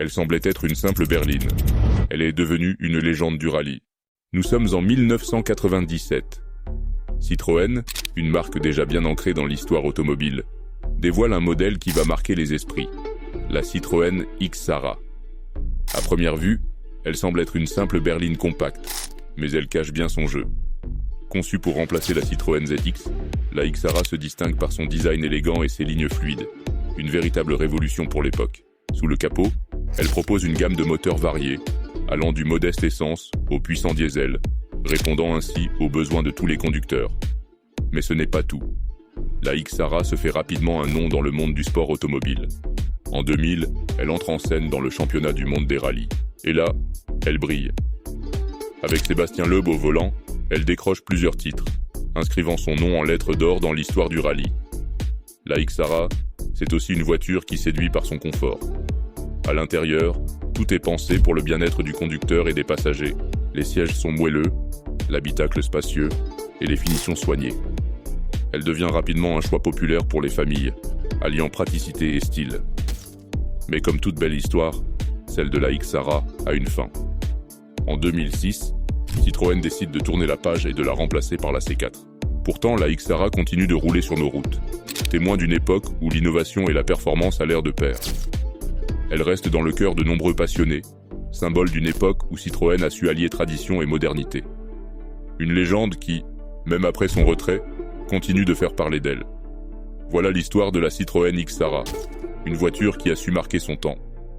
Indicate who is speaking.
Speaker 1: Elle semblait être une simple berline. Elle est devenue une légende du rallye. Nous sommes en 1997. Citroën, une marque déjà bien ancrée dans l'histoire automobile, dévoile un modèle qui va marquer les esprits, la Citroën X-Sara. À première vue, elle semble être une simple berline compacte, mais elle cache bien son jeu. Conçue pour remplacer la Citroën ZX, la X-Sara se distingue par son design élégant et ses lignes fluides, une véritable révolution pour l'époque. Sous le capot, elle propose une gamme de moteurs variés, allant du modeste essence au puissant diesel, répondant ainsi aux besoins de tous les conducteurs. Mais ce n'est pas tout. La X-Sara se fait rapidement un nom dans le monde du sport automobile. En 2000, elle entre en scène dans le championnat du monde des rallyes. Et là, elle brille. Avec Sébastien Loeb au volant, elle décroche plusieurs titres, inscrivant son nom en lettres d'or dans l'histoire du rallye. La X-Sara, c'est aussi une voiture qui séduit par son confort. À l'intérieur, tout est pensé pour le bien-être du conducteur et des passagers. Les sièges sont moelleux, l'habitacle spacieux et les finitions soignées. Elle devient rapidement un choix populaire pour les familles, alliant praticité et style. Mais comme toute belle histoire, celle de la X-Sara a une fin. En 2006, Citroën décide de tourner la page et de la remplacer par la C4. Pourtant, la X-Sara continue de rouler sur nos routes, témoin d'une époque où l'innovation et la performance allèrent de pair. Elle reste dans le cœur de nombreux passionnés, symbole d'une époque où Citroën a su allier tradition et modernité. Une légende qui, même après son retrait, continue de faire parler d'elle. Voilà l'histoire de la Citroën X-Sara, une voiture qui a su marquer son temps.